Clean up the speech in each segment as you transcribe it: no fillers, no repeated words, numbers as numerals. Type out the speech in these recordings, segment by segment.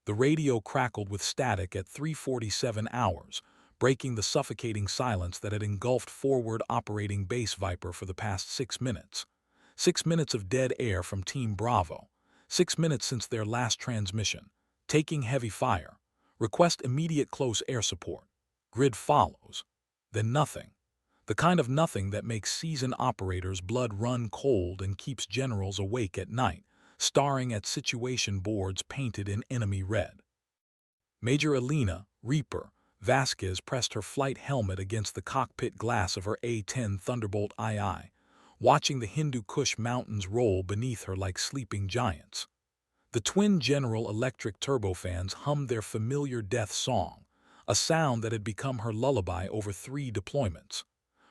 The radio crackled with static at 3:47 hours, breaking the suffocating silence that had engulfed forward operating base Viper for the past 6 minutes. 6 minutes of dead air from Team Bravo. 6 minutes since their last transmission. Taking heavy fire. Request immediate close air support. Grid follows. Then nothing. The kind of nothing that makes seasoned operators' blood run cold and keeps generals awake at night, staring at situation boards painted in enemy red. Major Elena, Reaper, Vasquez pressed her flight helmet against the cockpit glass of her A-10 Thunderbolt II, watching the Hindu Kush mountains roll beneath her like sleeping giants. The twin General Electric turbofans hummed their familiar death song, a sound that had become her lullaby over 3 deployments.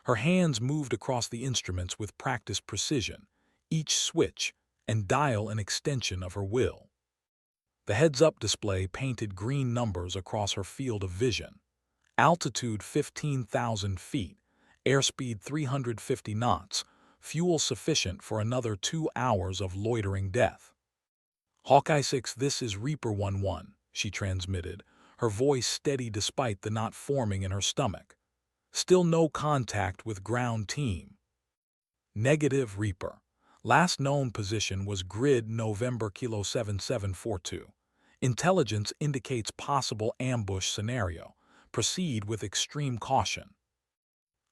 Her hands moved across the instruments with practiced precision, each switch and dial an extension of her will. The heads-up display painted green numbers across her field of vision. Altitude 15,000 feet, airspeed 350 knots, fuel sufficient for another 2 hours of loitering death. Hawkeye 6, this is Reaper 1-1, she transmitted, her voice steady despite the knot forming in her stomach. Still no contact with ground team. Negative, Reaper. Last known position was grid November Kilo 7742. Intelligence indicates possible ambush scenario. Proceed with extreme caution.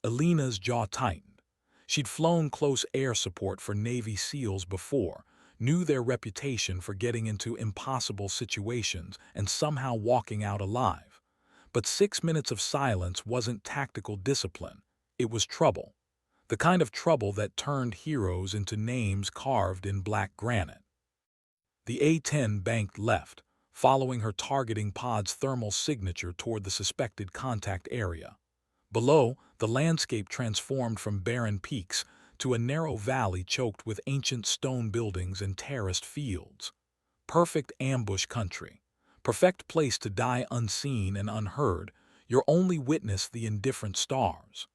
Elena's jaw tightened. She'd flown close air support for Navy SEALs before, knew their reputation for getting into impossible situations and somehow walking out alive. But 6 minutes of silence wasn't tactical discipline. It was trouble. The kind of trouble that turned heroes into names carved in black granite. The A-10 banked left, following her targeting pod's thermal signature toward the suspected contact area. Below, the landscape transformed from barren peaks to a narrow valley choked with ancient stone buildings and terraced fields. Perfect ambush country. Perfect place to die unseen and unheard, your only witness the indifferent stars.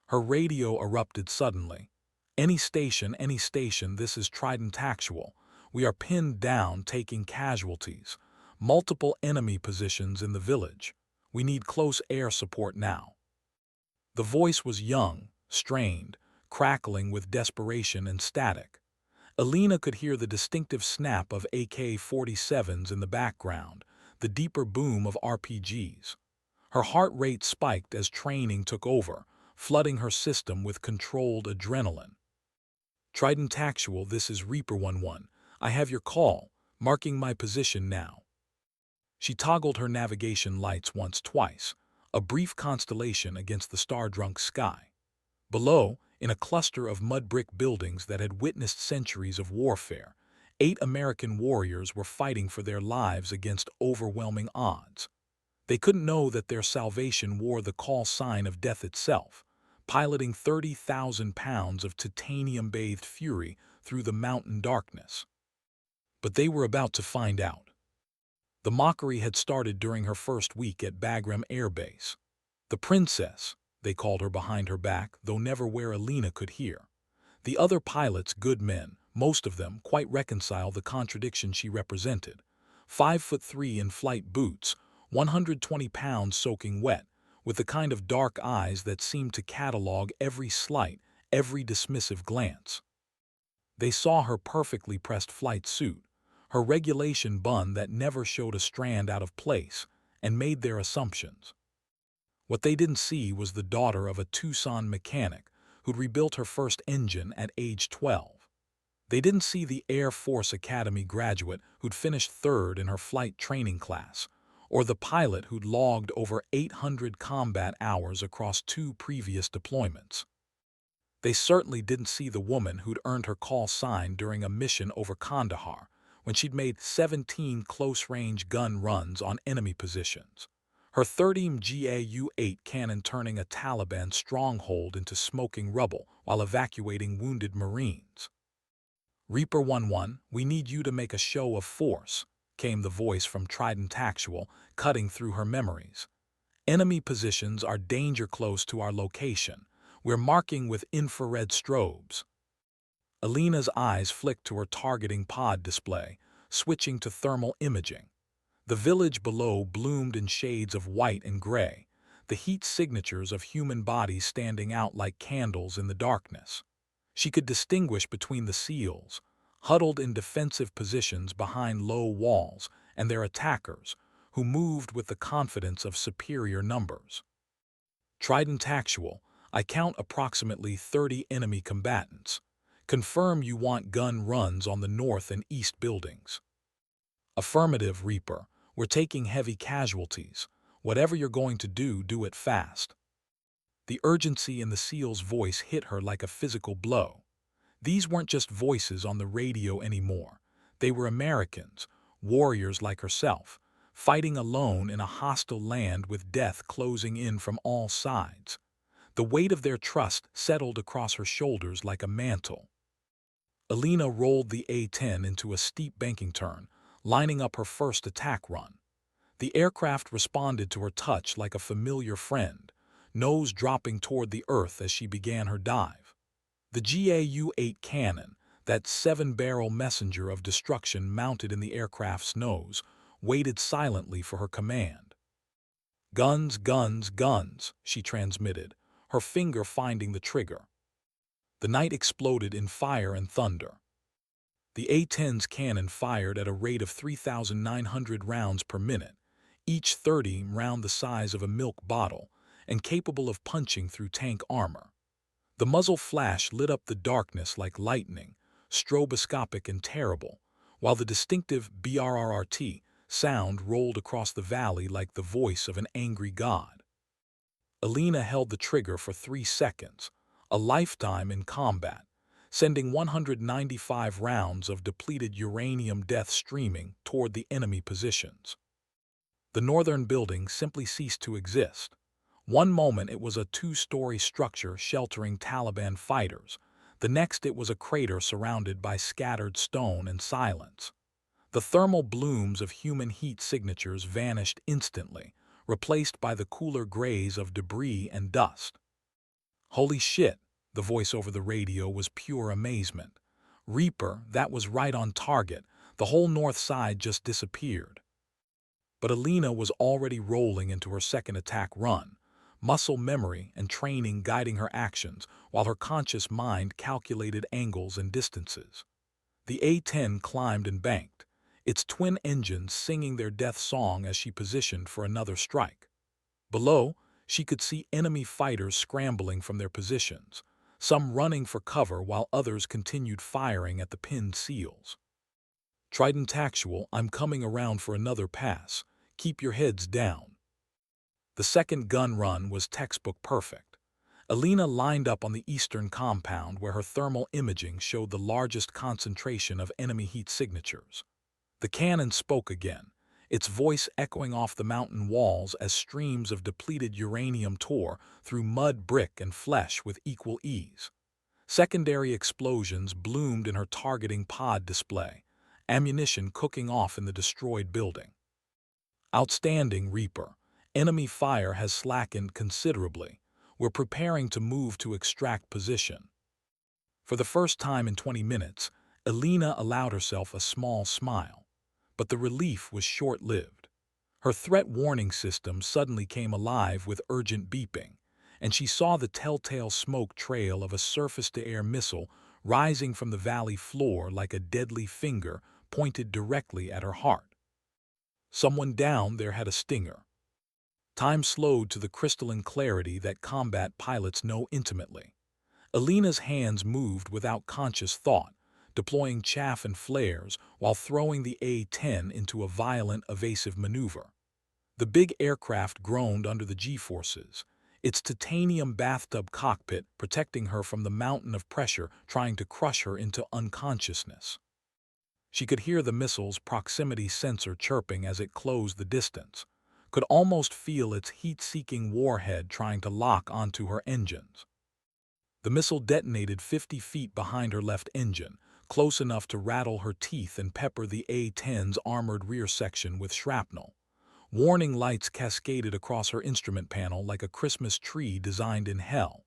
Her radio erupted suddenly. Any station, this is Trident Actual. We are pinned down, taking casualties. Multiple enemy positions in the village. We need close air support now. The voice was young, strained, crackling with desperation and static. Elena could hear the distinctive snap of AK-47s in the background, the deeper boom of RPGs. Her heart rate spiked as training took over, flooding her system with controlled adrenaline. Trident Actual, this is Reaper 1-1. I have your call, marking my position now. She toggled her navigation lights twice, a brief constellation against the star-drunk sky. Below, in a cluster of mud brick buildings that had witnessed centuries of warfare, 8 American warriors were fighting for their lives against overwhelming odds. They couldn't know that their salvation wore the call sign of death itself, piloting 30,000 pounds of titanium-bathed fury through the mountain darkness. But they were about to find out. The mockery had started during her first week at Bagram Air Base. The princess, they called her behind her back, though never where Elena could hear. The other pilots, good men, most of them, quite reconcile the contradiction she represented. 5'3" in flight boots, 120 pounds soaking wet, with the kind of dark eyes that seemed to catalog every slight, every dismissive glance. They saw her perfectly pressed flight suit, her regulation bun that never showed a strand out of place, and made their assumptions. What they didn't see was the daughter of a Tucson mechanic who'd rebuilt her first engine at age 12. They didn't see the Air Force Academy graduate who'd finished third in her flight training class, or the pilot who'd logged over 800 combat hours across 2 previous deployments. They certainly didn't see the woman who'd earned her call sign during a mission over Kandahar, when she'd made 17 close-range gun runs on enemy positions. Her 30 GAU-8 cannon turning a Taliban stronghold into smoking rubble while evacuating wounded Marines. Reaper 1-1, we need you to make a show of force, came the voice from Trident Actual, cutting through her memories. Enemy positions are danger close to our location. We're marking with infrared strobes. Elena's eyes flicked to her targeting pod display, switching to thermal imaging. The village below bloomed in shades of white and gray, the heat signatures of human bodies standing out like candles in the darkness. She could distinguish between the seals, huddled in defensive positions behind low walls, and their attackers, who moved with the confidence of superior numbers. Trident actual, I count approximately 30 enemy combatants. Confirm you want gun runs on the north and east buildings. Affirmative, Reaper. We're taking heavy casualties. Whatever you're going to do, do it fast. The urgency in the SEAL's voice hit her like a physical blow. These weren't just voices on the radio anymore. They were Americans, warriors like herself, fighting alone in a hostile land with death closing in from all sides. The weight of their trust settled across her shoulders like a mantle. Alina rolled the A-10 into a steep banking turn, lining up her first attack run. The aircraft responded to her touch like a familiar friend, nose dropping toward the earth as she began her dive. The GAU-8 cannon, that 7-barrel messenger of destruction mounted in the aircraft's nose, waited silently for her command. "Guns, guns, guns," she transmitted, her finger finding the trigger. The night exploded in fire and thunder. The A-10's cannon fired at a rate of 3,900 rounds per minute, each 30 round the size of a milk bottle, and capable of punching through tank armor. The muzzle flash lit up the darkness like lightning, stroboscopic and terrible, while the distinctive BRRRT sound rolled across the valley like the voice of an angry god. Alina held the trigger for 3 seconds, a lifetime in combat, sending 195 rounds of depleted uranium death streaming toward the enemy positions. The northern building simply ceased to exist. One moment it was a 2-story structure sheltering Taliban fighters. The next it was a crater surrounded by scattered stone and silence. The thermal blooms of human heat signatures vanished instantly, replaced by the cooler grays of debris and dust. "Holy shit," the voice over the radio was pure amazement. "Reaper, that was right on target. The whole north side just disappeared." But Alina was already rolling into her second attack run, muscle memory and training guiding her actions while her conscious mind calculated angles and distances. The A-10 climbed and banked, its twin engines singing their death song as she positioned for another strike. Below, she could see enemy fighters scrambling from their positions, some running for cover while others continued firing at the pinned SEALs. "Trident actual, I'm coming around for another pass. Keep your heads down." The second gun run was textbook perfect. Alina lined up on the eastern compound where her thermal imaging showed the largest concentration of enemy heat signatures. The cannon spoke again, its voice echoing off the mountain walls as streams of depleted uranium tore through mud, brick, and flesh with equal ease. Secondary explosions bloomed in her targeting pod display, ammunition cooking off in the destroyed building. "Outstanding, Reaper. Enemy fire has slackened considerably. We're preparing to move to extract position." For the first time in 20 minutes, Alina allowed herself a small smile. But the relief was short-lived. Her threat warning system suddenly came alive with urgent beeping, and she saw the telltale smoke trail of a surface-to-air missile rising from the valley floor like a deadly finger pointed directly at her heart. Someone down there had a stinger. Time slowed to the crystalline clarity that combat pilots know intimately. Alina's hands moved without conscious thought, deploying chaff and flares while throwing the A-10 into a violent, evasive maneuver. The big aircraft groaned under the G-forces, its titanium bathtub cockpit protecting her from the mountain of pressure trying to crush her into unconsciousness. She could hear the missile's proximity sensor chirping as it closed the distance, could almost feel its heat-seeking warhead trying to lock onto her engines. The missile detonated 50 feet behind her left engine, close enough to rattle her teeth and pepper the A-10's armored rear section with shrapnel. Warning lights cascaded across her instrument panel like a Christmas tree designed in hell.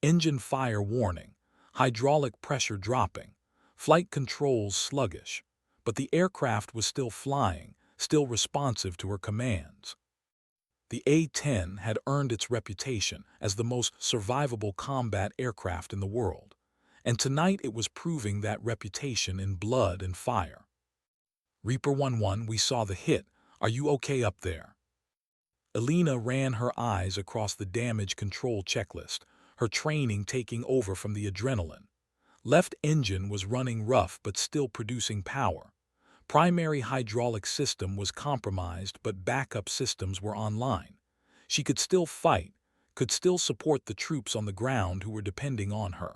Engine fire warning, hydraulic pressure dropping, flight controls sluggish. But the aircraft was still flying, still responsive to her commands. The A-10 had earned its reputation as the most survivable combat aircraft in the world, and tonight it was proving that reputation in blood and fire. Reaper 1-1, we saw the hit. Are you okay up there? Alina ran her eyes across the damage control checklist, her training taking over from the adrenaline. Left engine was running rough but still producing power. Primary hydraulic system was compromised but backup systems were online. She could still fight, could still support the troops on the ground who were depending on her.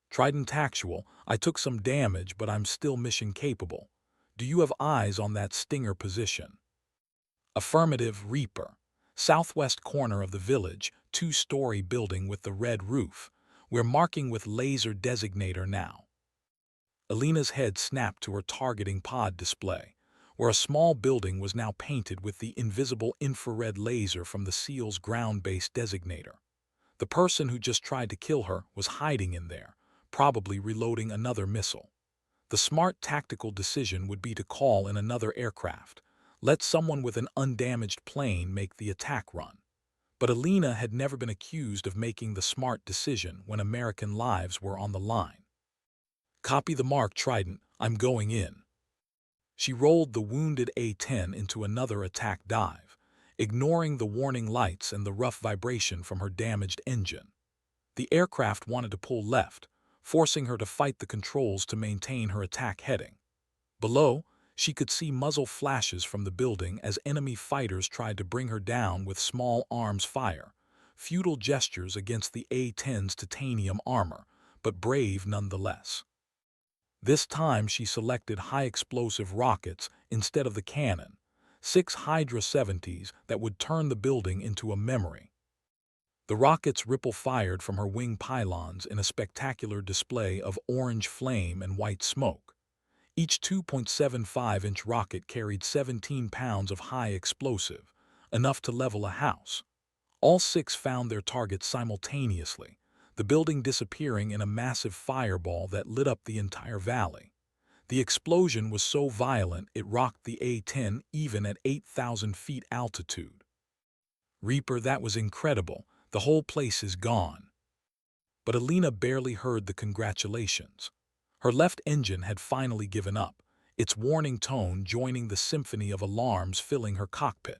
Trident Actual, I took some damage but I'm still mission capable. Do you have eyes on that Stinger position? Affirmative, Reaper. Southwest corner of the village, two-story building with the red roof. We're marking with laser designator now. Alina's head snapped to her targeting pod display, where a small building was now painted with the invisible infrared laser from the SEAL's ground-based designator. The person who just tried to kill her was hiding in there, probably reloading another missile. The smart tactical decision would be to call in another aircraft, let someone with an undamaged plane make the attack run. But Alina had never been accused of making the smart decision when American lives were on the line. Copy the mark, Trident. I'm going in. She rolled the wounded A-10 into another attack dive, ignoring the warning lights and the rough vibration from her damaged engine. The aircraft wanted to pull left, forcing her to fight the controls to maintain her attack heading. Below, she could see muzzle flashes from the building as enemy fighters tried to bring her down with small arms fire, futile gestures against the A-10's titanium armor, but brave nonetheless. This time she selected high-explosive rockets instead of the cannon, 6 Hydra 70s that would turn the building into a memory. The rockets ripple-fired from her wing pylons in a spectacular display of orange flame and white smoke. Each 2.75-inch rocket carried 17 pounds of high explosive, enough to level a house. All 6 found their targets simultaneously, the building disappearing in a massive fireball that lit up the entire valley. The explosion was so violent it rocked the A-10 even at 8,000 feet altitude. Reaper, that was incredible. The whole place is gone. But Alina barely heard the congratulations. Her left engine had finally given up, its warning tone joining the symphony of alarms filling her cockpit.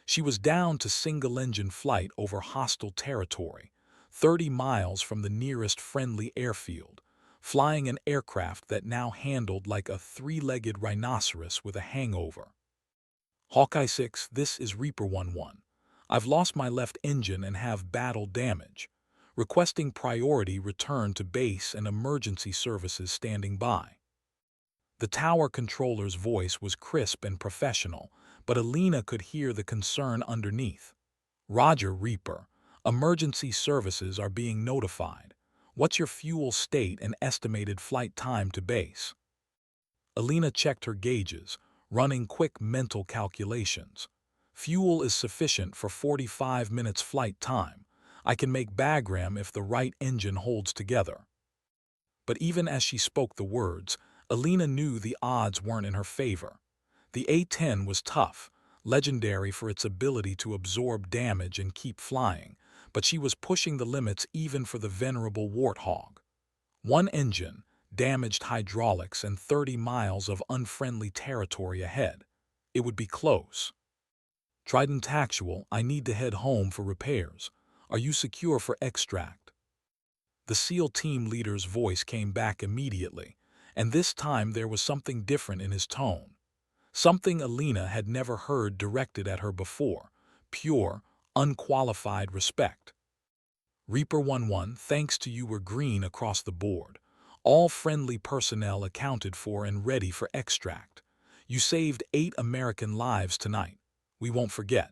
She was down to single-engine flight over hostile territory, 30 miles from the nearest friendly airfield, flying an aircraft that now handled like a 3-legged rhinoceros with a hangover. Hawkeye 6, this is Reaper 1-1. I've lost my left engine and have battle damage. Requesting priority return to base and emergency services standing by. The tower controller's voice was crisp and professional, but Alina could hear the concern underneath. Roger, Reaper. Emergency services are being notified. What's your fuel state and estimated flight time to base? Alina checked her gauges, running quick mental calculations. Fuel is sufficient for 45 minutes flight time. I can make Bagram if the right engine holds together. But even as she spoke the words, Alina knew the odds weren't in her favor. The A-10 was tough, legendary for its ability to absorb damage and keep flying, but she was pushing the limits even for the venerable Warthog. One engine, damaged hydraulics, and 30 miles of unfriendly territory ahead. It would be close. Trident Actual, I need to head home for repairs. Are you secure for extract? The SEAL team leader's voice came back immediately, and this time there was something different in his tone. Something Alina had never heard directed at her before, pure, unqualified respect. Reaper 1-1, thanks to you we're green across the board. All friendly personnel accounted for and ready for extract. You saved 8 American lives tonight. We won't forget.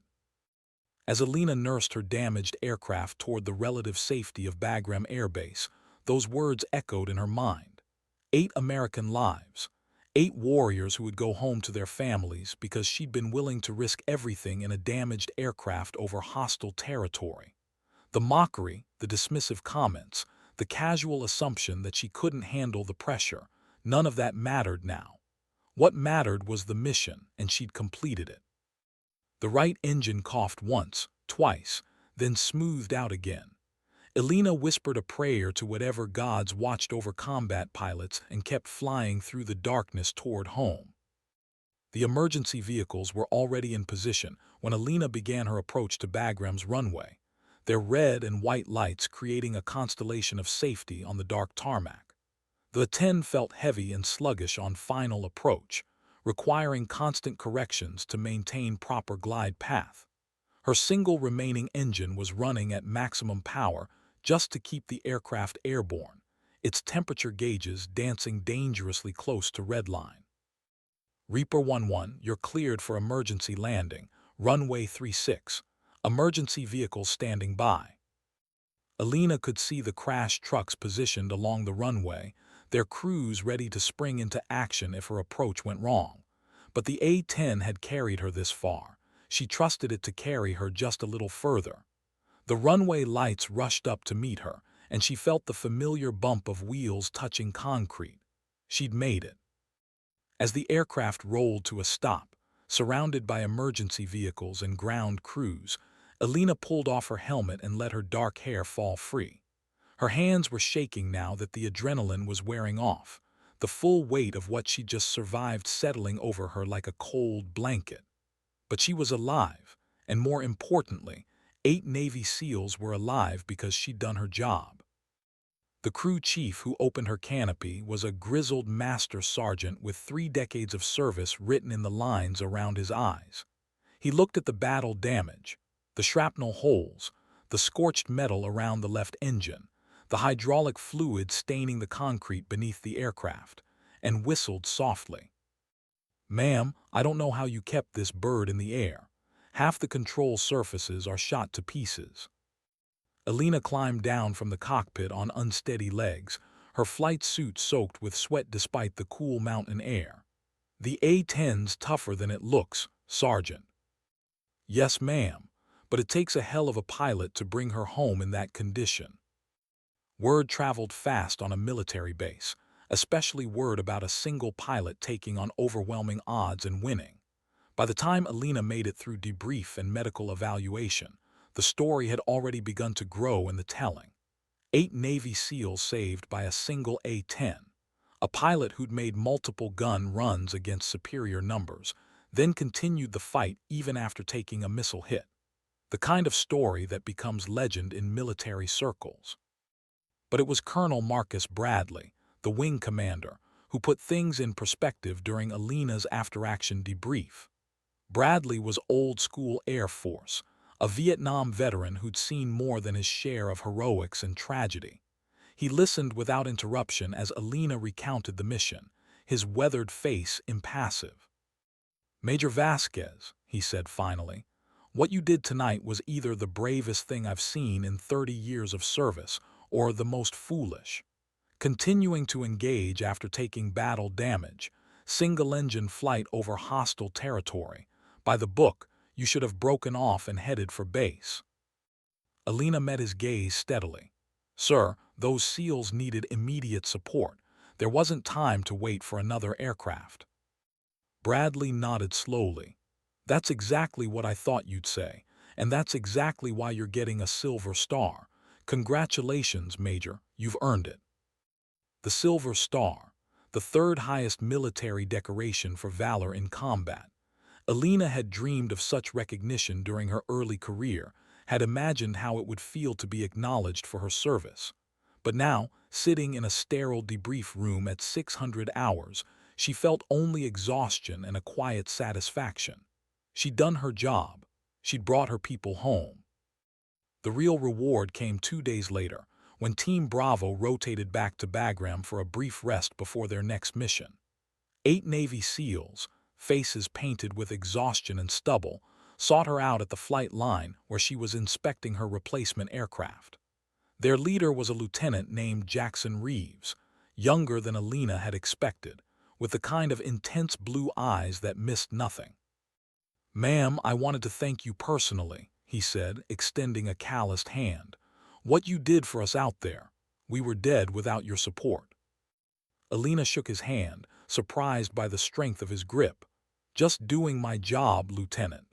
As Alina nursed her damaged aircraft toward the relative safety of Bagram Air Base, those words echoed in her mind. 8 American lives. 8 warriors who would go home to their families because she'd been willing to risk everything in a damaged aircraft over hostile territory. The mockery, the dismissive comments, the casual assumption that she couldn't handle the pressure, none of that mattered now. What mattered was the mission, and she'd completed it. The right engine coughed once, twice, then smoothed out again. Elena whispered a prayer to whatever gods watched over combat pilots and kept flying through the darkness toward home. The emergency vehicles were already in position when Elena began her approach to Bagram's runway, their red and white lights creating a constellation of safety on the dark tarmac. The A-10 felt heavy and sluggish on final approach, requiring constant corrections to maintain proper glide path. Her single remaining engine was running at maximum power just to keep the aircraft airborne, its temperature gauges dancing dangerously close to redline. Reaper 11, you're cleared for emergency landing, runway 36, emergency vehicles standing by. Elena could see the crashed trucks positioned along the runway, their crews ready to spring into action if her approach went wrong. But the A-10 had carried her this far. She trusted it to carry her just a little further. The runway lights rushed up to meet her, and she felt the familiar bump of wheels touching concrete. She'd made it. As the aircraft rolled to a stop, surrounded by emergency vehicles and ground crews, Elena pulled off her helmet and let her dark hair fall free. Her hands were shaking now that the adrenaline was wearing off, the full weight of what she'd just survived settling over her like a cold blanket. But she was alive, and more importantly, 8 Navy SEALs were alive because she'd done her job. The crew chief who opened her canopy was a grizzled master sergeant with 3 decades of service written in the lines around his eyes. He looked at the battle damage, the shrapnel holes, the scorched metal around the left engine, the hydraulic fluid staining the concrete beneath the aircraft, and whistled softly. "Ma'am, I don't know how you kept this bird in the air. Half the control surfaces are shot to pieces." Elena climbed down from the cockpit on unsteady legs, her flight suit soaked with sweat despite the cool mountain air. "The A-10's tougher than it looks, Sergeant." "Yes, ma'am, but it takes a hell of a pilot to bring her home in that condition." Word traveled fast on a military base, especially word about a single pilot taking on overwhelming odds and winning. By the time Elena made it through debrief and medical evaluation, the story had already begun to grow in the telling. 8 Navy SEALs saved by a single A-10. A pilot who'd made multiple gun runs against superior numbers, then continued the fight even after taking a missile hit. The kind of story that becomes legend in military circles. But it was Colonel Marcus Bradley, the wing commander, who put things in perspective during Elena's after-action debrief. Bradley was old-school Air Force, a Vietnam veteran who'd seen more than his share of heroics and tragedy. He listened without interruption as Elena recounted the mission, his weathered face impassive. "Major Vasquez," he said finally, "what you did tonight was either the bravest thing I've seen in 30 years of service or the most foolish. Continuing to engage after taking battle damage, single-engine flight over hostile territory. By the book, you should have broken off and headed for base." Elena met his gaze steadily. "Sir, those SEALs needed immediate support. There wasn't time to wait for another aircraft." Bradley nodded slowly. "That's exactly what I thought you'd say, and that's exactly why you're getting a Silver Star. Congratulations, Major, you've earned it." The Silver Star, the third highest military decoration for valor in combat. Elena had dreamed of such recognition during her early career, had imagined how it would feel to be acknowledged for her service. But now, sitting in a sterile debrief room at 600 hours, she felt only exhaustion and a quiet satisfaction. She'd done her job. She'd brought her people home. The real reward came 2 days later, when Team Bravo rotated back to Bagram for a brief rest before their next mission. 8 Navy SEALs, faces painted with exhaustion and stubble, sought her out at the flight line where she was inspecting her replacement aircraft. Their leader was a lieutenant named Jackson Reeves, younger than Elena had expected, with the kind of intense blue eyes that missed nothing. "Ma'am, I wanted to thank you personally," he said, extending a calloused hand. "What you did for us out there. We were dead without your support." Elena shook his hand, surprised by the strength of his grip. "Just doing my job, Lieutenant."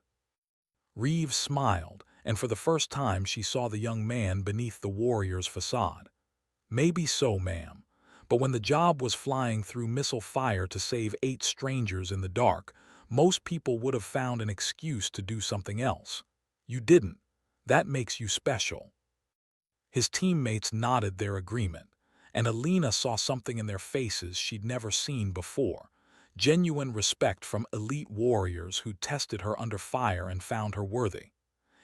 Reeves smiled, and for the first time she saw the young man beneath the warrior's facade. "Maybe so, ma'am. But when the job was flying through missile fire to save 8 strangers in the dark, most people would have found an excuse to do something else. You didn't. That makes you special." His teammates nodded their agreement, and Alina saw something in their faces she'd never seen before: genuine respect from elite warriors who tested her under fire and found her worthy.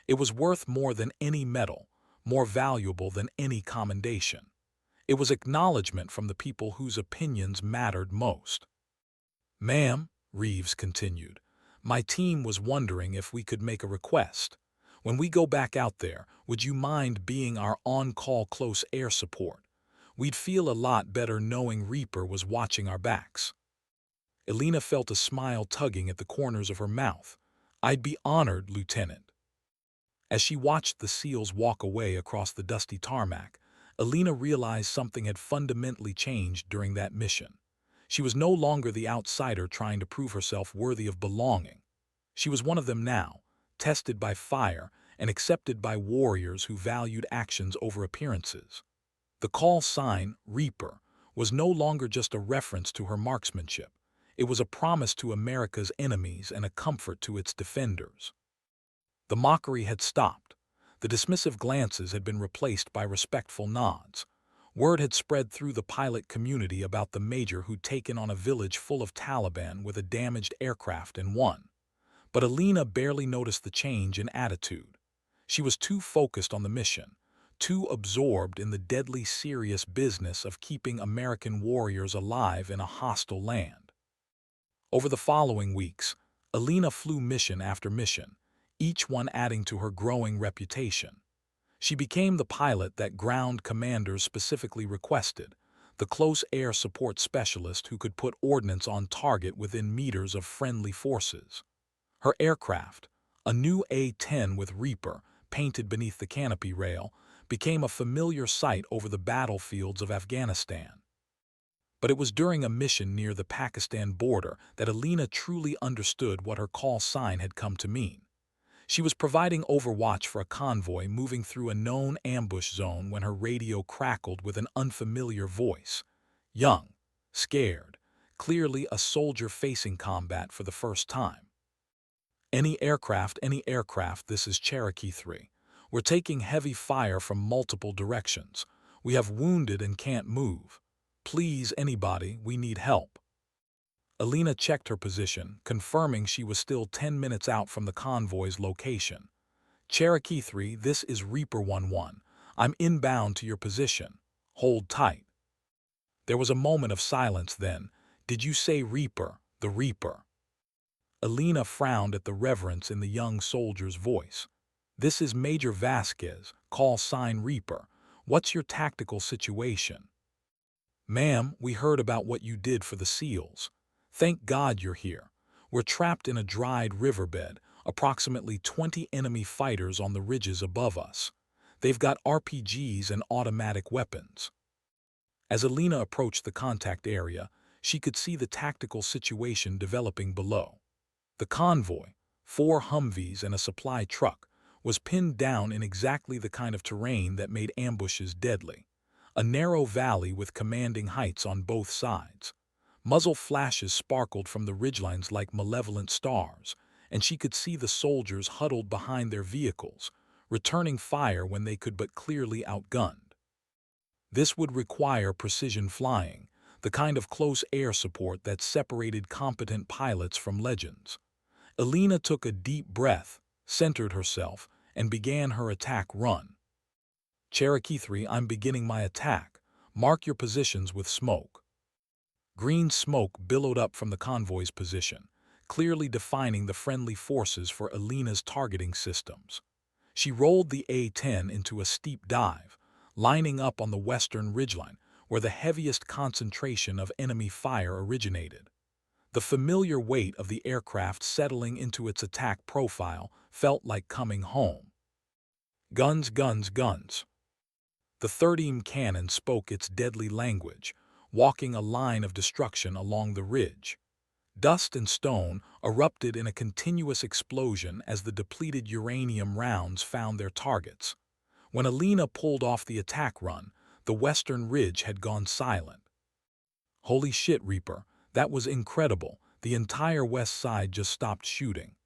It was worth more than any medal, more valuable than any commendation. It was acknowledgement from the people whose opinions mattered most. "Ma'am," Reeves continued, "my team was wondering if we could make a request. When we go back out there, would you mind being our on-call close air support? We'd feel a lot better knowing Reaper was watching our backs." Elena felt a smile tugging at the corners of her mouth. "I'd be honored, Lieutenant." As she watched the SEALs walk away across the dusty tarmac, Elena realized something had fundamentally changed during that mission. She was no longer the outsider trying to prove herself worthy of belonging. She was one of them now, tested by fire and accepted by warriors who valued actions over appearances. The call sign, Reaper, was no longer just a reference to her marksmanship. It was a promise to America's enemies and a comfort to its defenders. The mockery had stopped. The dismissive glances had been replaced by respectful nods. Word had spread through the pilot community about the major who'd taken on a village full of Taliban with a damaged aircraft and won. But Alina barely noticed the change in attitude. She was too focused on the mission, too absorbed in the deadly serious business of keeping American warriors alive in a hostile land. Over the following weeks, Alina flew mission after mission, each one adding to her growing reputation. She became the pilot that ground commanders specifically requested, the close air support specialist who could put ordnance on target within meters of friendly forces. Her aircraft, a new A-10 with Reaper painted beneath the canopy rail, became a familiar sight over the battlefields of Afghanistan. But it was during a mission near the Pakistan border that Alina truly understood what her call sign had come to mean. She was providing overwatch for a convoy moving through a known ambush zone when her radio crackled with an unfamiliar voice. Young, scared, clearly a soldier facing combat for the first time. Any aircraft, this is Cherokee 3. We're taking heavy fire from multiple directions. We have wounded and can't move. Please, anybody, we need help." Alina checked her position, confirming she was still 10 minutes out from the convoy's location. "Cherokee 3, this is Reaper 11. I'm inbound to your position. Hold tight." There was a moment of silence then. "Did you say Reaper, the Reaper?" Alina frowned at the reverence in the young soldier's voice. "This is Major Vasquez, call sign Reaper. What's your tactical situation?" "Ma'am, we heard about what you did for the SEALs. Thank God you're here. We're trapped in a dried riverbed, approximately 20 enemy fighters on the ridges above us. They've got RPGs and automatic weapons." As Alina approached the contact area, she could see the tactical situation developing below. The convoy, 4 Humvees and a supply truck, was pinned down in exactly the kind of terrain that made ambushes deadly. A narrow valley with commanding heights on both sides. Muzzle flashes sparkled from the ridgelines like malevolent stars, and she could see the soldiers huddled behind their vehicles, returning fire when they could but clearly outgunned. This would require precision flying, the kind of close air support that separated competent pilots from legends. Alina took a deep breath, centered herself, and began her attack run. "Cherokee 3, I'm beginning my attack. Mark your positions with smoke." Green smoke billowed up from the convoy's position, clearly defining the friendly forces for Alina's targeting systems. She rolled the A-10 into a steep dive, lining up on the western ridgeline, where the heaviest concentration of enemy fire originated. The familiar weight of the aircraft settling into its attack profile felt like coming home. Guns, guns, guns. The 30mm cannon spoke its deadly language, walking a line of destruction along the ridge. Dust and stone erupted in a continuous explosion as the depleted uranium rounds found their targets. When Alina pulled off the attack run, the western ridge had gone silent. Holy shit, Reaper, that was incredible. The entire west side just stopped shooting.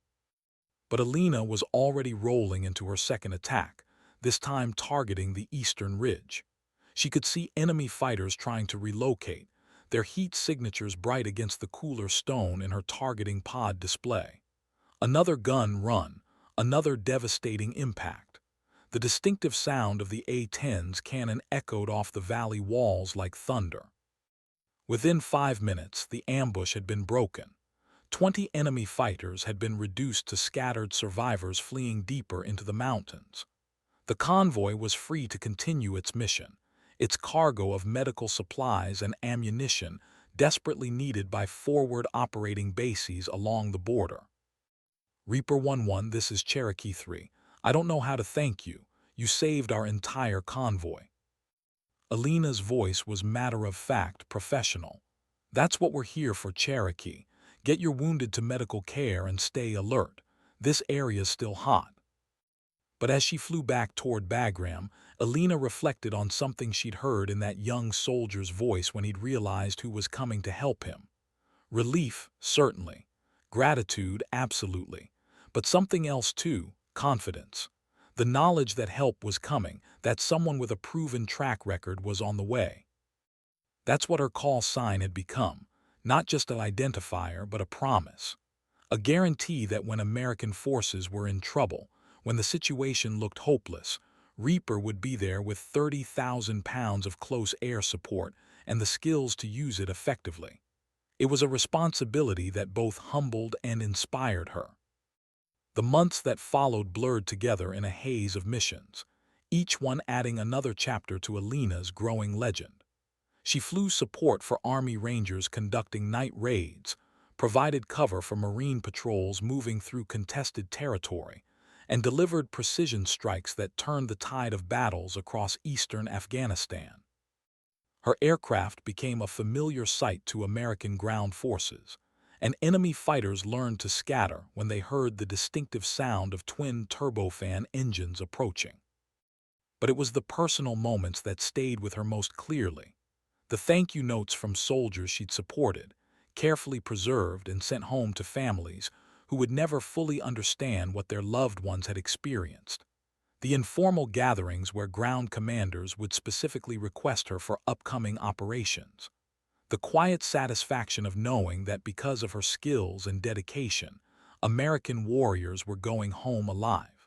But Alina was already rolling into her second attack, this time targeting the eastern ridge. She could see enemy fighters trying to relocate, their heat signatures bright against the cooler stone in her targeting pod display. Another gun run, another devastating impact. The distinctive sound of the A-10's cannon echoed off the valley walls like thunder. Within 5 minutes, the ambush had been broken. 20 enemy fighters had been reduced to scattered survivors fleeing deeper into the mountains. The convoy was free to continue its mission, its cargo of medical supplies and ammunition desperately needed by forward operating bases along the border. Reaper 1-1, this is Cherokee 3. I don't know how to thank you. You saved our entire convoy. Alina's voice was matter-of-fact, professional. That's what we're here for, Cherokee. Get your wounded to medical care and stay alert. This area's still hot. But as she flew back toward Bagram, Alina reflected on something she'd heard in that young soldier's voice when he'd realized who was coming to help him. Relief, certainly. Gratitude, absolutely. But something else too, confidence. The knowledge that help was coming, that someone with a proven track record was on the way. That's what her call sign had become, not just an identifier but a promise. A guarantee that when American forces were in trouble, when the situation looked hopeless, Reaper would be there with 30,000 pounds of close air support and the skills to use it effectively. It was a responsibility that both humbled and inspired her. The months that followed blurred together in a haze of missions, each one adding another chapter to Alina's growing legend. She flew support for Army Rangers conducting night raids, provided cover for Marine patrols moving through contested territory, and delivered precision strikes that turned the tide of battles across eastern Afghanistan. Her aircraft became a familiar sight to American ground forces, and enemy fighters learned to scatter when they heard the distinctive sound of twin turbofan engines approaching. But it was the personal moments that stayed with her most clearly. The thank you notes from soldiers she'd supported, carefully preserved and sent home to families who would never fully understand what their loved ones had experienced. The informal gatherings where ground commanders would specifically request her for upcoming operations. The quiet satisfaction of knowing that because of her skills and dedication, American warriors were going home alive.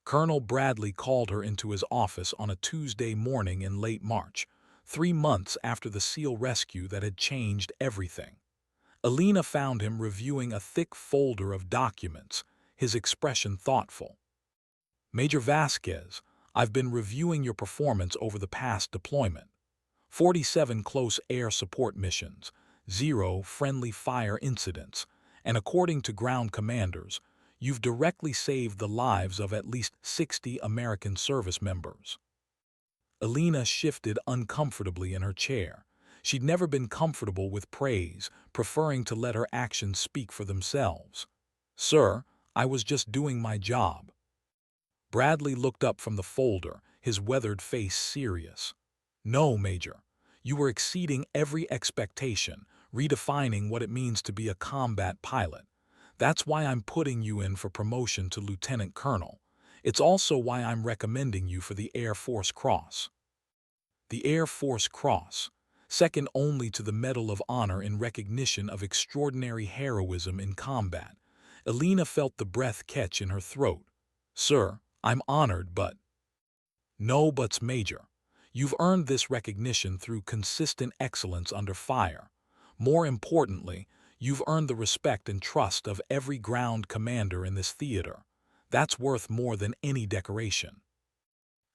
Colonel Bradley called her into his office on a Tuesday morning in late March, 3 months after the SEAL rescue that had changed everything. Alina found him reviewing a thick folder of documents, his expression thoughtful. Major Vasquez, I've been reviewing your performance over the past deployment. 47 close air support missions, 0 friendly fire incidents, and according to ground commanders, you've directly saved the lives of at least 60 American service members. Alina shifted uncomfortably in her chair. She'd never been comfortable with praise, preferring to let her actions speak for themselves. Sir, I was just doing my job. Bradley looked up from the folder, his weathered face serious. No, Major. You were exceeding every expectation, redefining what it means to be a combat pilot. That's why I'm putting you in for promotion to Lieutenant Colonel. It's also why I'm recommending you for the Air Force Cross. The Air Force Cross, second only to the Medal of Honor in recognition of extraordinary heroism in combat. Alina felt the breath catch in her throat. Sir, I'm honored, but... No buts, Major. You've earned this recognition through consistent excellence under fire. More importantly, you've earned the respect and trust of every ground commander in this theater. That's worth more than any decoration.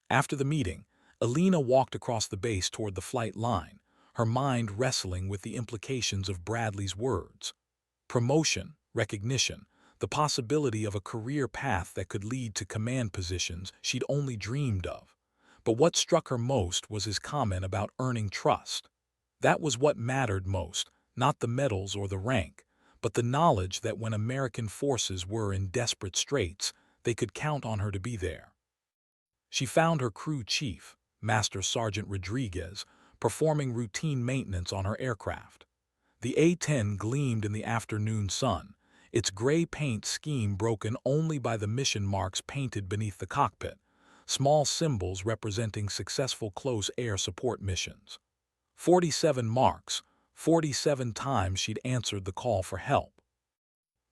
After the meeting, Alina walked across the base toward the flight line, her mind wrestling with the implications of Bradley's words. Promotion, recognition, the possibility of a career path that could lead to command positions she'd only dreamed of. But what struck her most was his comment about earning trust. That was what mattered most, not the medals or the rank, but the knowledge that when American forces were in desperate straits, they could count on her to be there. She found her crew chief, Master Sergeant Rodriguez, performing routine maintenance on her aircraft. The A-10 gleamed in the afternoon sun, its gray paint scheme broken only by the mission marks painted beneath the cockpit, small symbols representing successful close air support missions. 47 marks, 47 times she'd answered the call for help.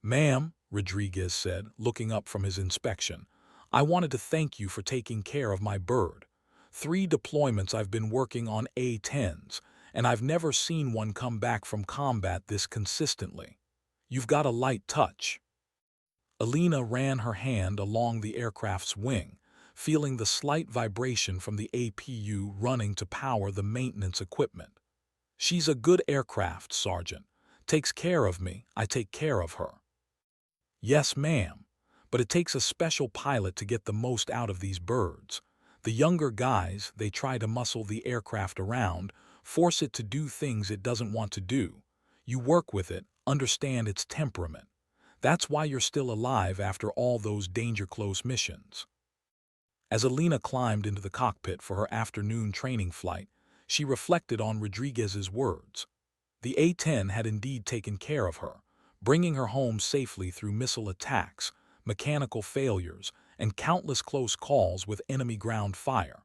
"Ma'am," Rodriguez said, looking up from his inspection, "I wanted to thank you for taking care of my bird. 3 deployments I've been working on A-10s, and I've never seen one come back from combat this consistently. You've got a light touch." Alina ran her hand along the aircraft's wing, feeling the slight vibration from the APU running to power the maintenance equipment. "She's a good aircraft, Sergeant. Takes care of me, I take care of her." "Yes, ma'am. But it takes a special pilot to get the most out of these birds. The younger guys, they try to muscle the aircraft around, force it to do things it doesn't want to do. You work with it, understand its temperament. That's why you're still alive after all those danger-close missions." As Alina climbed into the cockpit for her afternoon training flight, she reflected on Rodriguez's words. The A-10 had indeed taken care of her, bringing her home safely through missile attacks, mechanical failures, and countless close calls with enemy ground fire.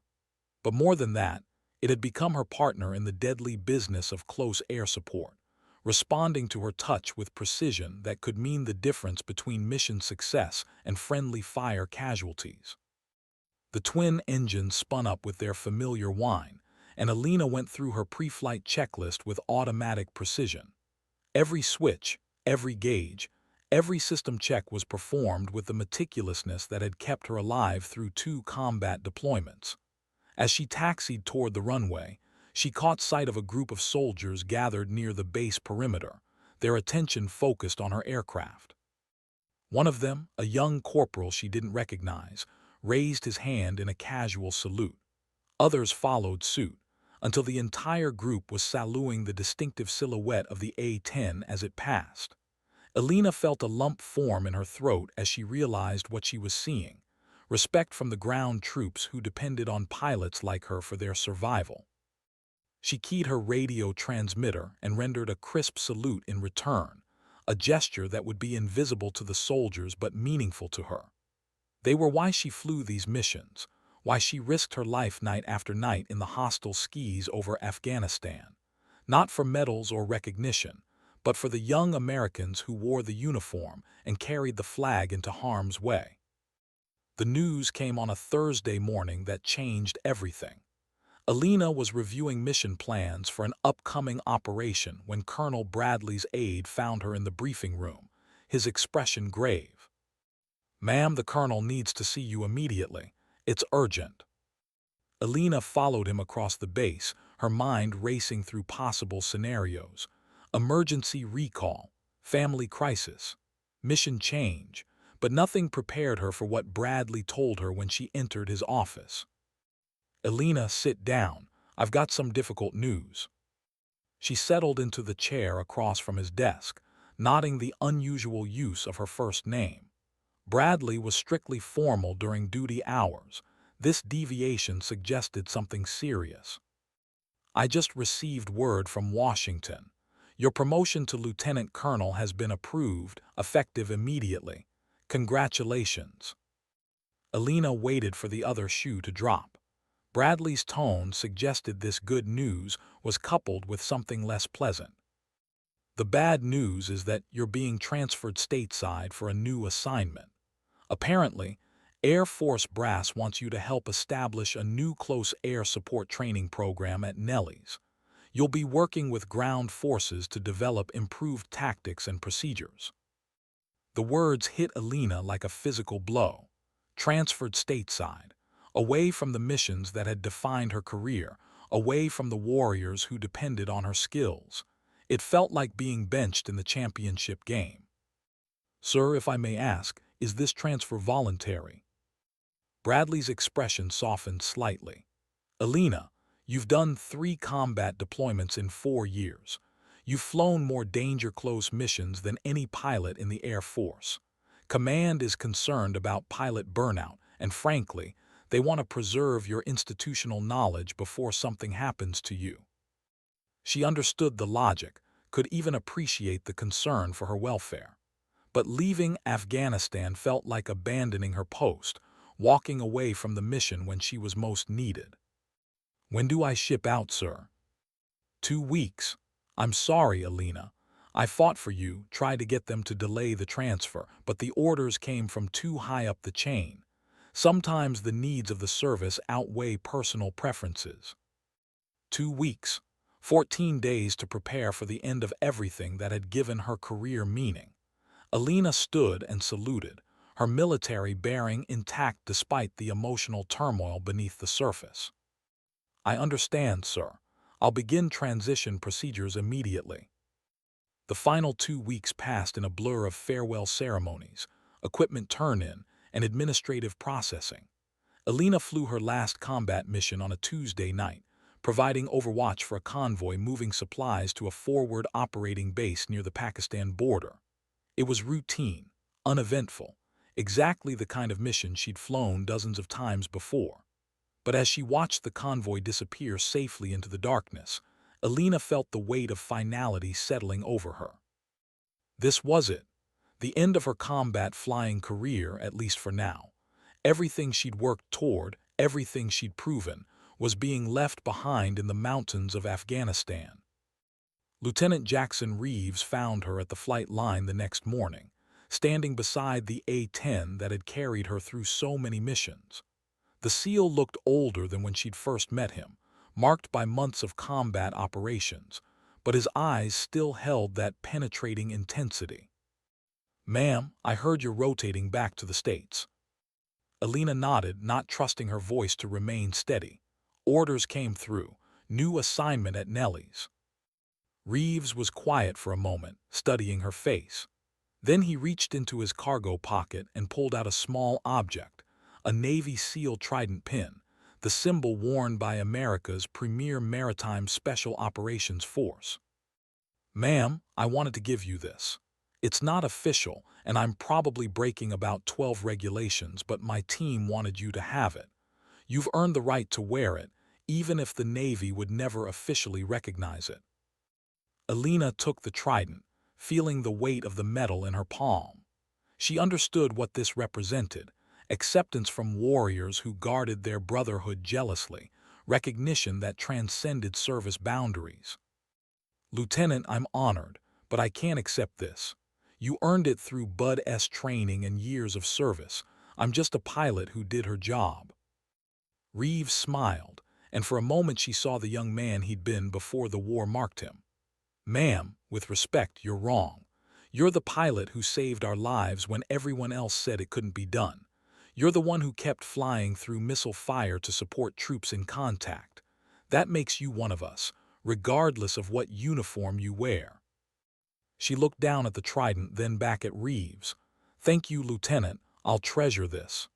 But more than that, it had become her partner in the deadly business of close air support, responding to her touch with precision that could mean the difference between mission success and friendly fire casualties. The twin engines spun up with their familiar whine, and Alina went through her pre-flight checklist with automatic precision. Every switch, every gauge, every system check was performed with the meticulousness that had kept her alive through 2 combat deployments. As she taxied toward the runway, she caught sight of a group of soldiers gathered near the base perimeter, their attention focused on her aircraft. One of them, a young corporal she didn't recognize, raised his hand in a casual salute. Others followed suit, until the entire group was saluting the distinctive silhouette of the A-10 as it passed. Alina felt a lump form in her throat as she realized what she was seeing: respect from the ground troops who depended on pilots like her for their survival. She keyed her radio transmitter and rendered a crisp salute in return, a gesture that would be invisible to the soldiers but meaningful to her. They were why she flew these missions, why she risked her life night after night in the hostile skies over Afghanistan. Not for medals or recognition, but for the young Americans who wore the uniform and carried the flag into harm's way. The news came on a Thursday morning that changed everything. Alina was reviewing mission plans for an upcoming operation when Colonel Bradley's aide found her in the briefing room, his expression grave. "Ma'am, the colonel needs to see you immediately. It's urgent." Alina followed him across the base, her mind racing through possible scenarios: emergency recall, family crisis, mission change, but nothing prepared her for what Bradley told her when she entered his office. "Alina, sit down. I've got some difficult news." She settled into the chair across from his desk, nodding the unusual use of her first name. Bradley was strictly formal during duty hours. This deviation suggested something serious. "I just received word from Washington. Your promotion to lieutenant colonel has been approved, effective immediately. Congratulations." Alina waited for the other shoe to drop. Bradley's tone suggested this good news was coupled with something less pleasant. "The bad news is that you're being transferred stateside for a new assignment. Apparently, Air Force Brass wants you to help establish a new close air support training program at Nellis. You'll be working with ground forces to develop improved tactics and procedures." The words hit Alina like a physical blow. Transferred stateside, away from the missions that had defined her career, away from the warriors who depended on her skills. It felt like being benched in the championship game. "Sir, if I may ask, is this transfer voluntary?" Bradley's expression softened slightly. "Alina, You've done 3 combat deployments in 4 years. You've flown more danger-close missions than any pilot in the Air Force. Command is concerned about pilot burnout, and frankly, they want to preserve your institutional knowledge before something happens to you. She understood the logic, could even appreciate the concern for her welfare. But leaving Afghanistan felt like abandoning her post, walking away from the mission when she was most needed. "When do I ship out, sir?" "2 weeks. I'm sorry, Alina. I fought for you, tried to get them to delay the transfer, but the orders came from too high up the chain. Sometimes the needs of the service outweigh personal preferences." 2 weeks. 14 days to prepare for the end of everything that had given her career meaning. Alina stood and saluted, her military bearing intact despite the emotional turmoil beneath the surface. "I understand, sir. I'll begin transition procedures immediately." The final 2 weeks passed in a blur of farewell ceremonies, equipment turn-in, and administrative processing. Alina flew her last combat mission on a Tuesday night, providing overwatch for a convoy moving supplies to a forward operating base near the Pakistan border. It was routine, uneventful, exactly the kind of mission she'd flown dozens of times before. But as she watched the convoy disappear safely into the darkness, Alina felt the weight of finality settling over her. This was it, the end of her combat flying career, at least for now. Everything she'd worked toward, everything she'd proven, was being left behind in the mountains of Afghanistan. Lieutenant Jackson Reeves found her at the flight line the next morning, standing beside the A-10 that had carried her through so many missions. The SEAL looked older than when she'd first met him, marked by months of combat operations, but his eyes still held that penetrating intensity. "Ma'am, I heard you're rotating back to the States." Alina nodded, not trusting her voice to remain steady. Orders came through, new assignment at Nellie's. Reeves was quiet for a moment, studying her face. Then he reached into his cargo pocket and pulled out a small object, a Navy SEAL trident pin, the symbol worn by America's premier maritime special operations force. "Ma'am, I wanted to give you this. It's not official, and I'm probably breaking about 12 regulations, but my team wanted you to have it. You've earned the right to wear it, even if the Navy would never officially recognize it." Alina took the trident, feeling the weight of the metal in her palm. She understood what this represented: acceptance from warriors who guarded their brotherhood jealously, recognition that transcended service boundaries. "Lieutenant, I'm honored, but I can't accept this. You earned it through Bud-S training and years of service. I'm just a pilot who did her job." Reeves smiled, and for a moment she saw the young man he'd been before the war marked him. "Ma'am, with respect, you're wrong. You're the pilot who saved our lives when everyone else said it couldn't be done. You're the one who kept flying through missile fire to support troops in contact. That makes you one of us, regardless of what uniform you wear." She looked down at the trident, then back at Reeves. "Thank you, Lieutenant. I'll treasure this."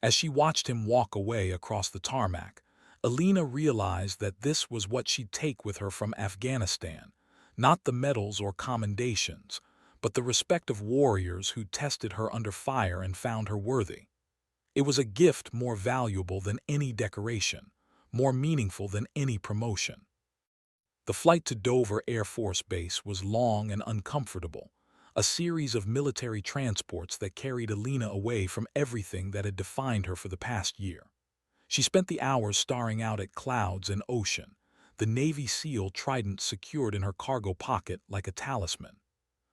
As she watched him walk away across the tarmac, Alina realized that this was what she'd take with her from Afghanistan, not the medals or commendations, but the respect of warriors who tested her under fire and found her worthy. It was a gift more valuable than any decoration, more meaningful than any promotion. The flight to Dover Air Force Base was long and uncomfortable, a series of military transports that carried Alina away from everything that had defined her for the past year. She spent the hours staring out at clouds and ocean, the Navy SEAL trident secured in her cargo pocket like a talisman.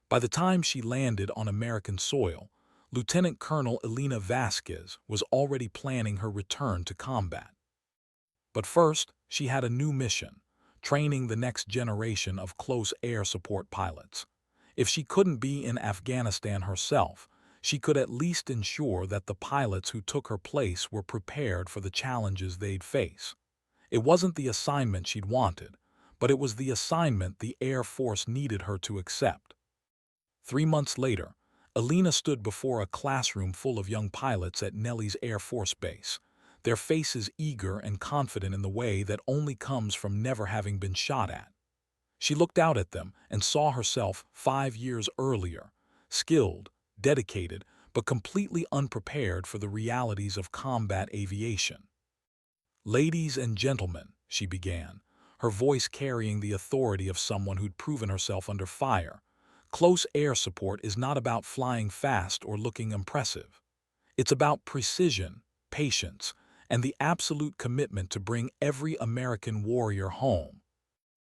By the time she landed on American soil, Lieutenant Colonel Alina Vasquez was already planning her return to combat. But first, she had a new mission: training the next generation of close air support pilots. If she couldn't be in Afghanistan herself, she could at least ensure that the pilots who took her place were prepared for the challenges they'd face. It wasn't the assignment she'd wanted, but it was the assignment the Air Force needed her to accept. 3 months later, Alina stood before a classroom full of young pilots at Nellie's Air Force Base. their faces eager and confident in the way that only comes from never having been shot at. She looked out at them and saw herself 5 years earlier, skilled, dedicated, but completely unprepared for the realities of combat aviation. "Ladies and gentlemen," she began, her voice carrying the authority of someone who'd proven herself under fire, "close air support is not about flying fast or looking impressive. It's about precision, patience, and the absolute commitment to bring every American warrior home.